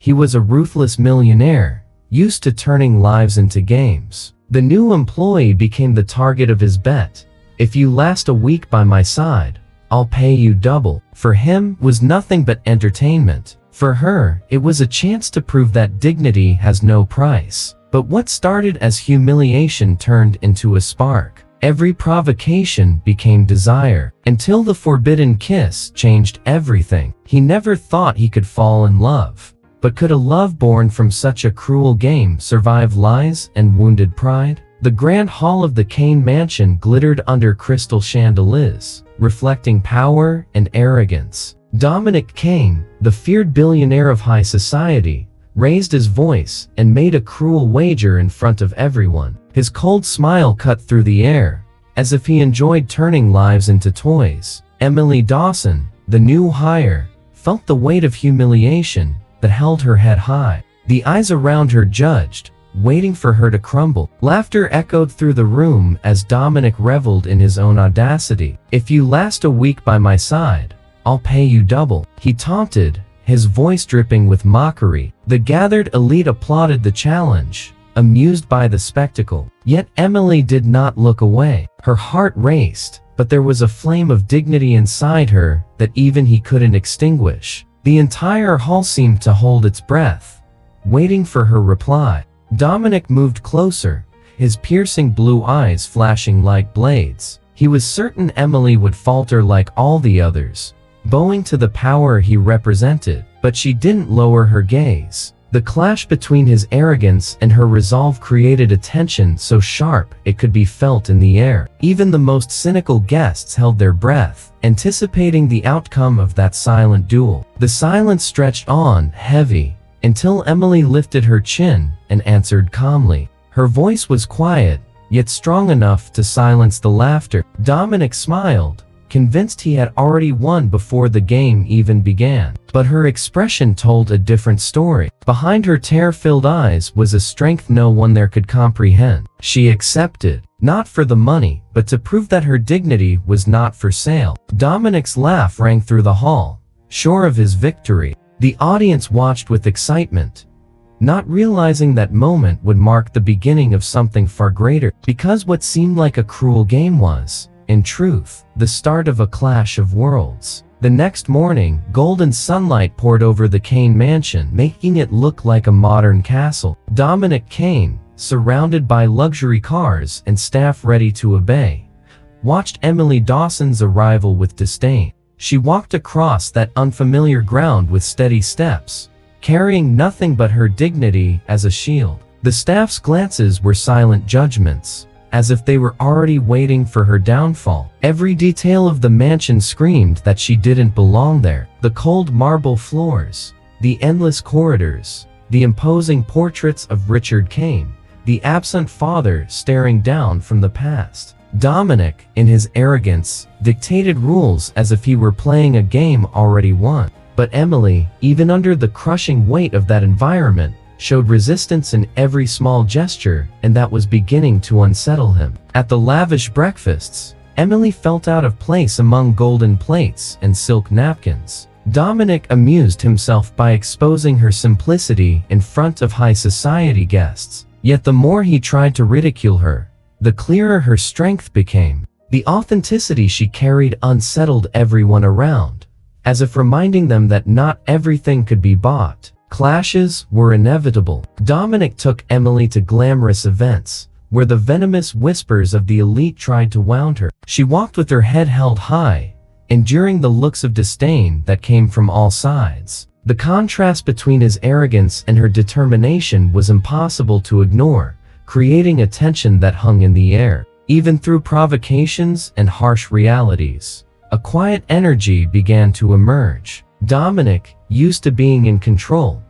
He was a ruthless millionaire, used to turning lives into games. The new employee became the target of his bet. If you last a week by my side, I'll pay you double. For him, was nothing but entertainment. For her, it was a chance to prove that dignity has no price. But what started as humiliation turned into a spark. Every provocation became desire, until the forbidden kiss changed everything. He never thought he could fall in love. But could a love born from such a cruel game survive lies and wounded pride? The grand hall of the Kane mansion glittered under crystal chandeliers, reflecting power and arrogance. Dominic Kane, the feared billionaire of high society, raised his voice and made a cruel wager in front of everyone. His cold smile cut through the air, as if he enjoyed turning lives into toys. Emily Dawson, the new hire, felt the weight of humiliation that held her head high. The eyes around her judged, waiting for her to crumble. Laughter echoed through the room as Dominic reveled in his own audacity. If you last a week by my side, I'll pay you double, he taunted, his voice dripping with mockery. The gathered elite applauded the challenge, amused by the spectacle. Yet Emily did not look away. Her heart raced, but there was a flame of dignity inside her that even he couldn't extinguish. The entire hall seemed to hold its breath, waiting for her reply. Dominic moved closer, his piercing blue eyes flashing like blades. He was certain Emily would falter like all the others, bowing to the power he represented. But she didn't lower her gaze. The clash between his arrogance and her resolve created a tension so sharp it could be felt in the air. Even the most cynical guests held their breath, anticipating the outcome of that silent duel. The silence stretched on, heavy, until Emily lifted her chin and answered calmly. Her voice was quiet, yet strong enough to silence the laughter. Dominic smiled, convinced he had already won before the game even began. But her expression told a different story. Behind her tear-filled eyes was a strength no one there could comprehend. She accepted, not for the money, but to prove that her dignity was not for sale. Dominic's laugh rang through the hall, sure of his victory. The audience watched with excitement, not realizing that moment would mark the beginning of something far greater, because what seemed like a cruel game was, in truth, the start of a clash of worlds. The next morning, golden sunlight poured over the Kane mansion, making it look like a modern castle. Dominic Kane, surrounded by luxury cars and staff ready to obey, watched Emily Dawson's arrival with disdain. She walked across that unfamiliar ground with steady steps, carrying nothing but her dignity as a shield. The staff's glances were silent judgments, as if they were already waiting for her downfall. Every detail of the mansion screamed that she didn't belong there. The cold marble floors, the endless corridors, the imposing portraits of Richard Kane, the absent father staring down from the past. Dominic, in his arrogance, dictated rules as if he were playing a game already won. But Emily, even under the crushing weight of that environment, showed resistance in every small gesture, and that was beginning to unsettle him. At the lavish breakfasts, Emily felt out of place among golden plates and silk napkins. Dominic amused himself by exposing her simplicity in front of high society guests. Yet the more he tried to ridicule her, the clearer her strength became. The authenticity she carried unsettled everyone around, as if reminding them that not everything could be bought. Clashes were inevitable. Dominic took Emily to glamorous events, where the venomous whispers of the elite tried to wound her. She walked with her head held high, enduring the looks of disdain that came from all sides. The contrast between his arrogance and her determination was impossible to ignore, creating a tension that hung in the air. Even through provocations and harsh realities, a quiet energy began to emerge. Dominic, used to being in control,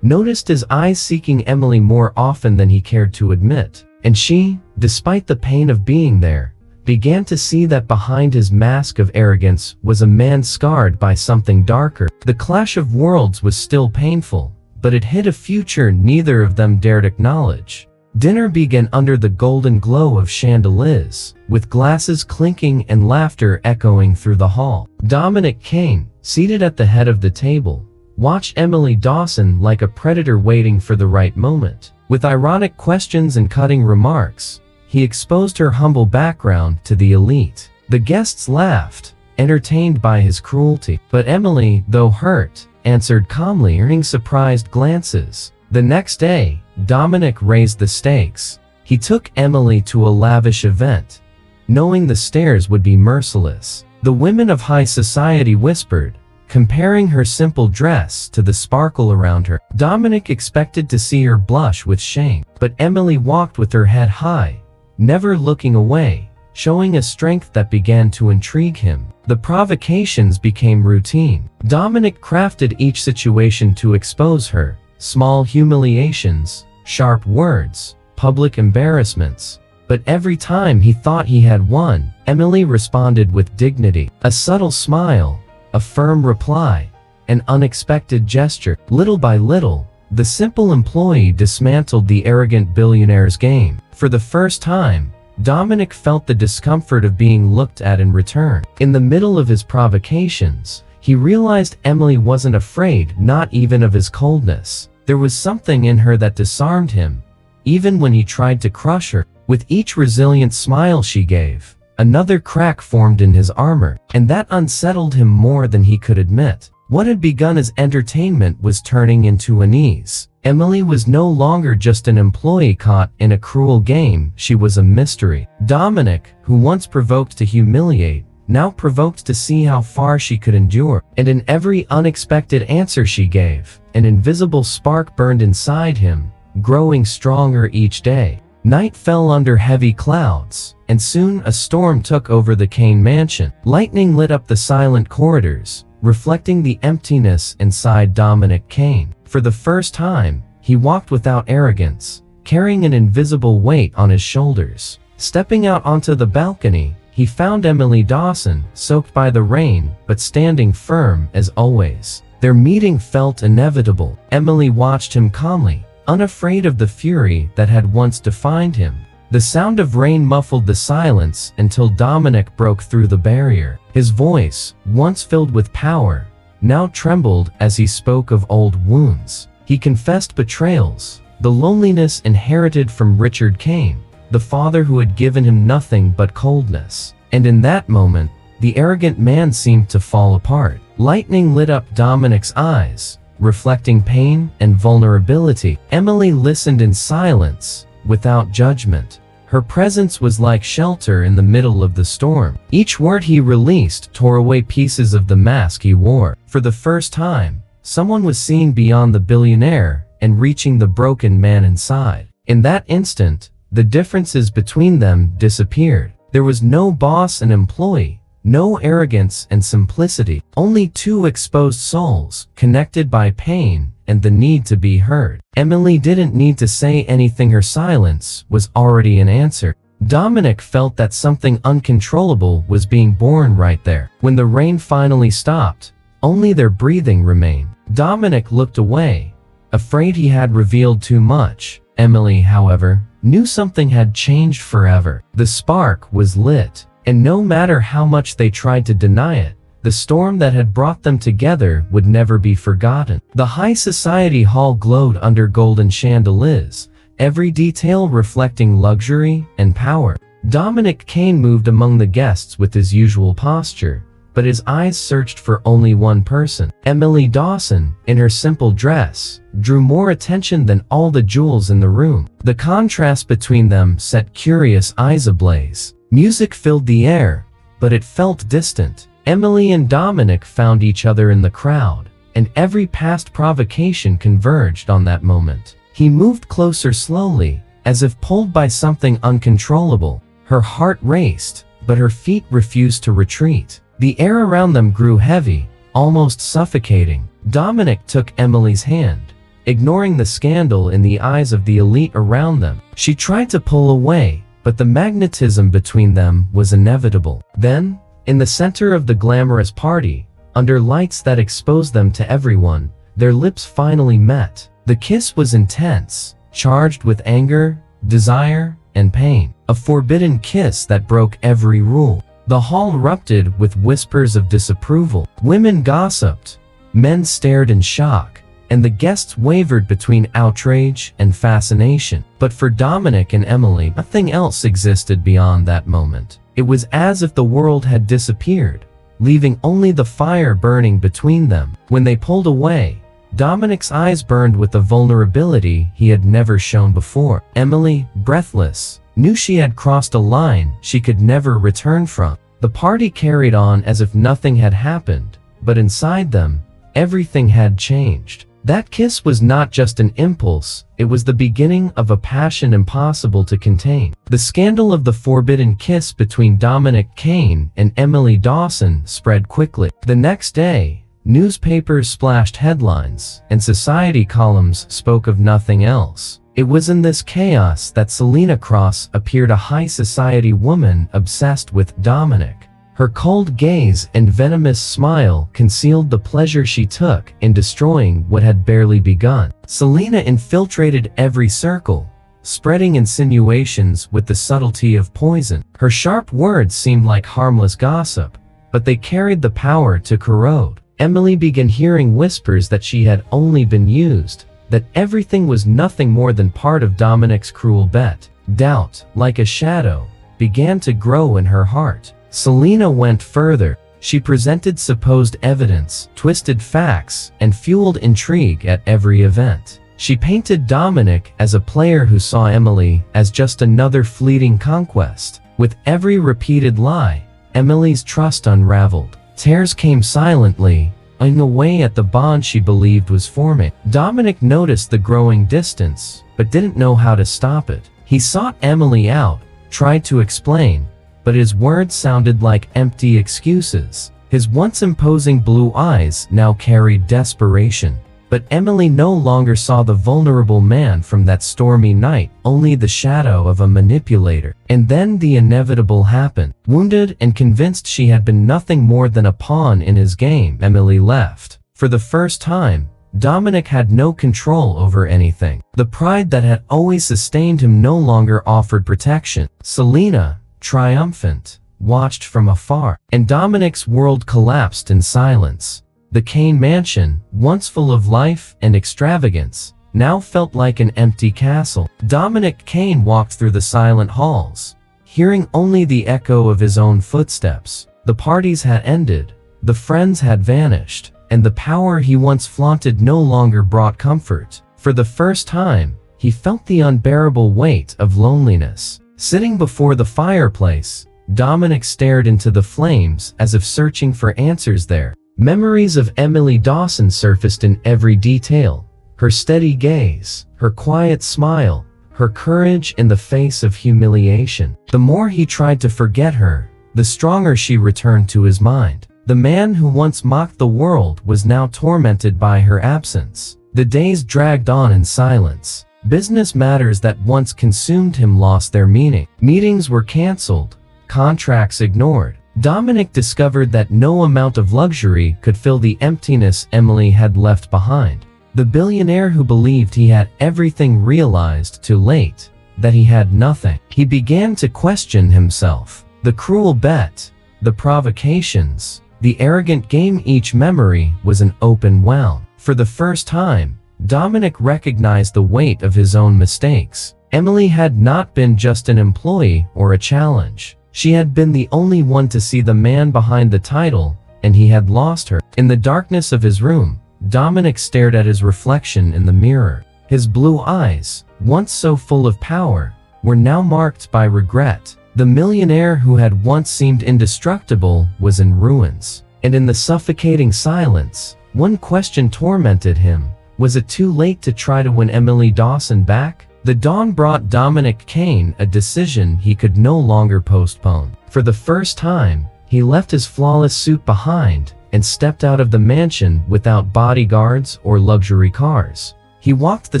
noticed his eyes seeking Emily more often than he cared to admit. And she, despite the pain of being there, began to see that behind his mask of arrogance was a man scarred by something darker. The clash of worlds was still painful, but it hid a future neither of them dared acknowledge. Dinner began under the golden glow of chandeliers, with glasses clinking and laughter echoing through the hall. Dominic Kane, seated at the head of the table, watched Emily Dawson like a predator waiting for the right moment. With ironic questions and cutting remarks, he exposed her humble background to the elite. The guests laughed, entertained by his cruelty. But Emily, though hurt, answered calmly, earning surprised glances. The next day, Dominic raised the stakes. He took Emily to a lavish event, knowing the stares would be merciless. The women of high society whispered, comparing her simple dress to the sparkle around her. Dominic expected to see her blush with shame, but Emily walked with her head high, never looking away, showing a strength that began to intrigue him. The provocations became routine. Dominic crafted each situation to expose her: small humiliations, sharp words, public embarrassments. But every time he thought he had won, Emily responded with dignity. A subtle smile, a firm reply, an unexpected gesture. Little by little, the simple employee dismantled the arrogant billionaire's game. For the first time, Dominic felt the discomfort of being looked at in return. In the middle of his provocations, he realized Emily wasn't afraid, not even of his coldness. There was something in her that disarmed him, even when he tried to crush her. With each resilient smile she gave, another crack formed in his armor, and that unsettled him more than he could admit. What had begun as entertainment was turning into unease. Emily was no longer just an employee caught in a cruel game, she was a mystery. Dominic, who once provoked to humiliate, now provoked to see how far she could endure. And in every unexpected answer she gave, an invisible spark burned inside him, growing stronger each day. Night fell under heavy clouds, and soon a storm took over the Kane mansion. Lightning lit up the silent corridors, reflecting the emptiness inside Dominic Kane. For the first time, he walked without arrogance, carrying an invisible weight on his shoulders. Stepping out onto the balcony, he found Emily Dawson, soaked by the rain, but standing firm as always. Their meeting felt inevitable. Emily watched him calmly, unafraid of the fury that had once defined him. The sound of rain muffled the silence until Dominic broke through the barrier. His voice, once filled with power, now trembled as he spoke of old wounds. He confessed betrayals, the loneliness inherited from Richard Kane, the father who had given him nothing but coldness. And in that moment, the arrogant man seemed to fall apart. Lightning lit up Dominic's eyes, reflecting pain and vulnerability. Emily listened in silence, without judgment. Her presence was like shelter in the middle of the storm. Each word he released tore away pieces of the mask he wore. For the first time, someone was seeing beyond the billionaire and reaching the broken man inside. In that instant, the differences between them disappeared. There was no boss and employee, no arrogance and simplicity, only two exposed souls, connected by pain and the need to be heard. Emily didn't need to say anything, her silence was already an answer. Dominic felt that something uncontrollable was being born right there. When the rain finally stopped, only their breathing remained. Dominic looked away, afraid he had revealed too much. Emily, however, knew something had changed forever. The spark was lit, and no matter how much they tried to deny it, the storm that had brought them together would never be forgotten. The high society hall glowed under golden chandeliers, every detail reflecting luxury and power. Dominic Kane moved among the guests with his usual posture, but his eyes searched for only one person. Emily Dawson, in her simple dress, drew more attention than all the jewels in the room. The contrast between them set curious eyes ablaze. Music filled the air, but it felt distant. Emily and Dominic found each other in the crowd, and every past provocation converged on that moment. He moved closer slowly, as if pulled by something uncontrollable. Her heart raced, but her feet refused to retreat. The air around them grew heavy, almost suffocating. Dominic took Emily's hand, ignoring the scandal in the eyes of the elite around them. She tried to pull away, but the magnetism between them was inevitable. Then, in the center of the glamorous party, under lights that exposed them to everyone, their lips finally met. The kiss was intense, charged with anger, desire, and pain. A forbidden kiss that broke every rule. The hall erupted with whispers of disapproval. Women gossiped, Men stared in shock, and the guests wavered between outrage and fascination. But for Dominic and Emily, nothing else existed beyond that moment. It was as if the world had disappeared, leaving only the fire burning between them. When they pulled away, Dominic's eyes burned with a vulnerability he had never shown before. Emily, breathless, knew she had crossed a line she could never return from. The party carried on as if nothing had happened, but inside them, everything had changed. That kiss was not just an impulse, it was the beginning of a passion impossible to contain. The scandal of the forbidden kiss between Dominic Kane and Emily Dawson spread quickly. The next day, newspapers splashed headlines, and society columns spoke of nothing else. It was in this chaos that Selena Cross appeared, a high society woman obsessed with Dominic. Her cold gaze and venomous smile concealed the pleasure she took in destroying what had barely begun. Selena infiltrated every circle, spreading insinuations with the subtlety of poison. Her sharp words seemed like harmless gossip, but they carried the power to corrode. Emily began hearing whispers that she had only been used, that everything was nothing more than part of Dominic's cruel bet. Doubt, like a shadow, began to grow in her heart. Selena went further. She presented supposed evidence, twisted facts, and fueled intrigue at every event. She painted Dominic as a player who saw Emily as just another fleeting conquest. With every repeated lie, Emily's trust unraveled. Tears came silently, eating away at the bond she believed was forming. Dominic noticed the growing distance, but didn't know how to stop it. He sought Emily out, tried to explain, but his words sounded like empty excuses. His once imposing blue eyes now carried desperation. But Emily no longer saw the vulnerable man from that stormy night, only the shadow of a manipulator. And then the inevitable happened. Wounded and convinced she had been nothing more than a pawn in his game, Emily left. For the first time, Dominic had no control over anything. The pride that had always sustained him no longer offered protection. Selena, triumphant, watched from afar, and Dominic's world collapsed in silence. The Kane mansion, once full of life and extravagance, now felt like an empty castle. Dominic Kane walked through the silent halls, hearing only the echo of his own footsteps. The parties had ended, the friends had vanished, and the power he once flaunted no longer brought comfort. For the first time, he felt the unbearable weight of loneliness. Sitting before the fireplace, Dominic stared into the flames as if searching for answers there. Memories of Emily Dawson surfaced in every detail. Her steady gaze, her quiet smile, her courage in the face of humiliation. The more he tried to forget her, the stronger she returned to his mind. The man who once mocked the world was now tormented by her absence. The days dragged on in silence. Business matters that once consumed him lost their meaning. Meetings were canceled, contracts ignored. Dominic discovered that no amount of luxury could fill the emptiness Emily had left behind. The billionaire who believed he had everything realized too late that he had nothing. He began to question himself. The cruel bet, the provocations, the arrogant game, each memory was an open wound. For the first time, Dominic recognized the weight of his own mistakes. Emily had not been just an employee or a challenge. She had been the only one to see the man behind the title, and he had lost her. In the darkness of his room, Dominic stared at his reflection in the mirror. His blue eyes, once so full of power, were now marked by regret. The millionaire who had once seemed indestructible was in ruins. And in the suffocating silence, one question tormented him. Was it too late to try to win Emily Dawson back? The dawn brought Dominic Kane a decision he could no longer postpone. For the first time, he left his flawless suit behind and stepped out of the mansion without bodyguards or luxury cars. He walked the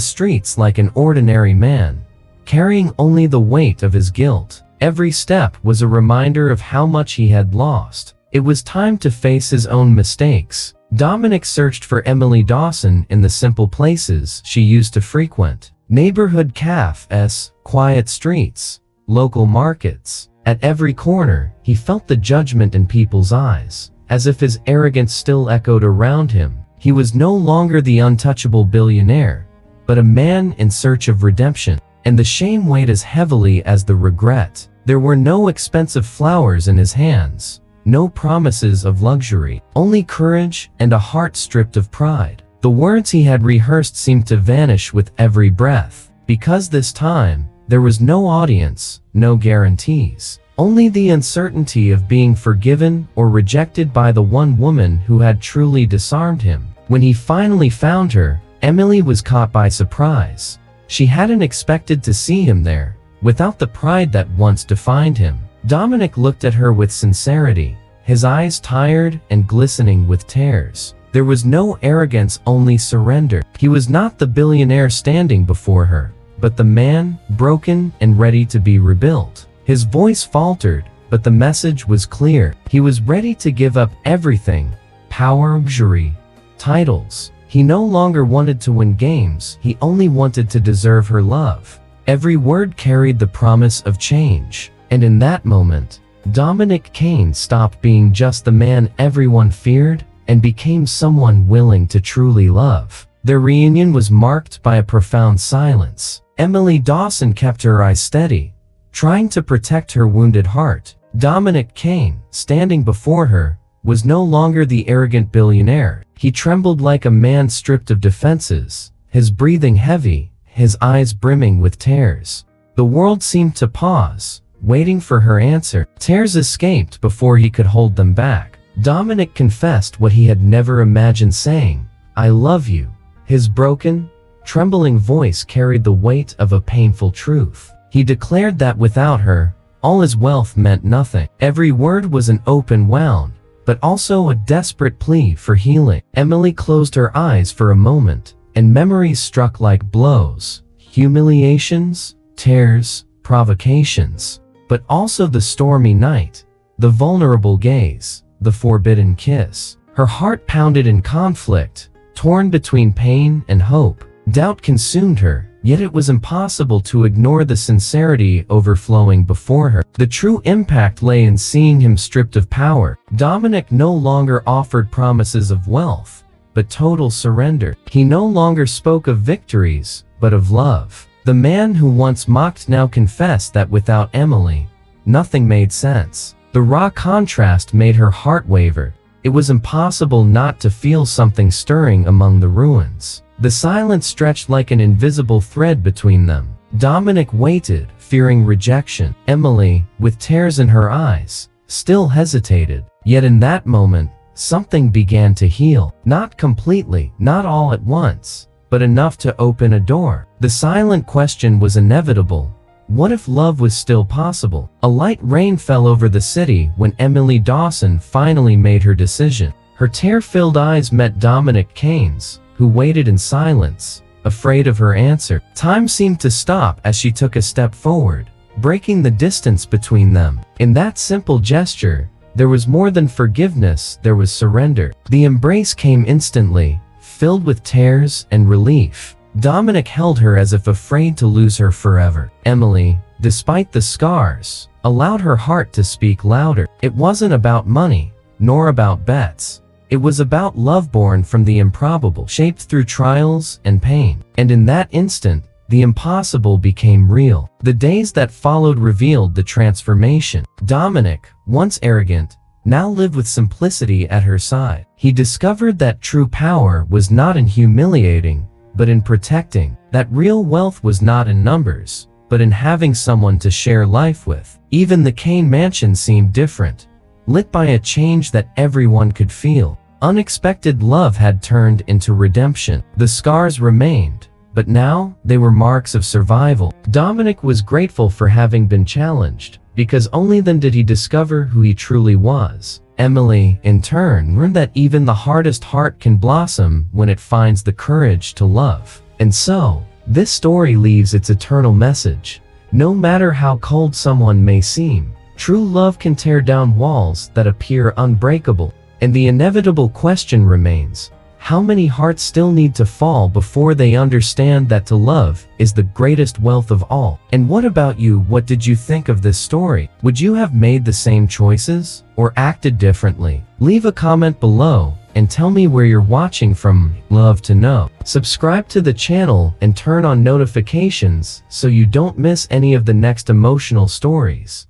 streets like an ordinary man, carrying only the weight of his guilt. Every step was a reminder of how much he had lost. It was time to face his own mistakes. Dominic searched for Emily Dawson in the simple places she used to frequent. Neighborhood cafes, quiet streets, local markets. At every corner, he felt the judgment in people's eyes, as if his arrogance still echoed around him. He was no longer the untouchable billionaire, but a man in search of redemption, and the shame weighed as heavily as the regret. There were no expensive flowers in his hands, no promises of luxury, only courage and a heart stripped of pride. The words he had rehearsed seemed to vanish with every breath, because this time, there was no audience, no guarantees. Only the uncertainty of being forgiven or rejected by the one woman who had truly disarmed him. When he finally found her, Emily was caught by surprise. She hadn't expected to see him there, without the pride that once defined him. Dominic looked at her with sincerity, his eyes tired and glistening with tears. There was no arrogance, only surrender. He was not the billionaire standing before her, but the man, broken and ready to be rebuilt. His voice faltered, but the message was clear. He was ready to give up everything: power, luxury, titles. He no longer wanted to win games, he only wanted to deserve her love. Every word carried the promise of change. And in that moment, Dominic Kane stopped being just the man everyone feared and became someone willing to truly love. Their reunion was marked by a profound silence. Emily Dawson kept her eyes steady, trying to protect her wounded heart. Dominic Kane, standing before her, was no longer the arrogant billionaire. He trembled like a man stripped of defenses, his breathing heavy, his eyes brimming with tears. The world seemed to pause, waiting for her answer. Tears escaped before he could hold them back. Dominic confessed what he had never imagined saying: "I love you." His broken, trembling voice carried the weight of a painful truth. He declared that without her, all his wealth meant nothing. Every word was an open wound, but also a desperate plea for healing. Emily closed her eyes for a moment, and memories struck like blows. Humiliations, tears, provocations, but also the stormy night, the vulnerable gaze, the forbidden kiss. Her heart pounded in conflict, torn between pain and hope. Doubt consumed her, yet it was impossible to ignore the sincerity overflowing before her. The true impact lay in seeing him stripped of power. Dominic no longer offered promises of wealth, but total surrender. He no longer spoke of victories, but of love. The man who once mocked now confessed that without Emily, nothing made sense. The raw contrast made her heart waver. It was impossible not to feel something stirring among the ruins. The silence stretched like an invisible thread between them. Dominic waited, fearing rejection. Emily, with tears in her eyes, still hesitated. Yet in that moment, something began to heal. Not completely, not all at once, but enough to open a door. The silent question was inevitable. What if love was still possible? A light rain fell over the city when Emily Dawson finally made her decision. Her tear-filled eyes met Dominic Kane's, who waited in silence, afraid of her answer. Time seemed to stop as she took a step forward, breaking the distance between them. In that simple gesture, there was more than forgiveness, there was surrender. The embrace came instantly, filled with tears and relief. Dominic held her as if afraid to lose her forever. Emily, despite the scars, allowed her heart to speak louder. It wasn't about money, nor about bets. It was about love born from the improbable, shaped through trials and pain. And in that instant, the impossible became real. The days that followed revealed the transformation. Dominic, once arrogant, now lived with simplicity at her side. He discovered that true power was not in humiliating, but in protecting. That real wealth was not in numbers, but in having someone to share life with. Even the Kane mansion seemed different, lit by a change that everyone could feel. Unexpected love had turned into redemption. The scars remained, but now they were marks of survival. Dominic was grateful for having been challenged, because only then did he discover who he truly was. Emily, in turn, learned that even the hardest heart can blossom when it finds the courage to love. And so, this story leaves its eternal message. No matter how cold someone may seem, true love can tear down walls that appear unbreakable. And the inevitable question remains, how many hearts still need to fall before they understand that to love is the greatest wealth of all? And what about you? What did you think of this story? Would you have made the same choices or acted differently? Leave a comment below and tell me where you're watching from. Love to know. Subscribe to the channel and turn on notifications so you don't miss any of the next emotional stories.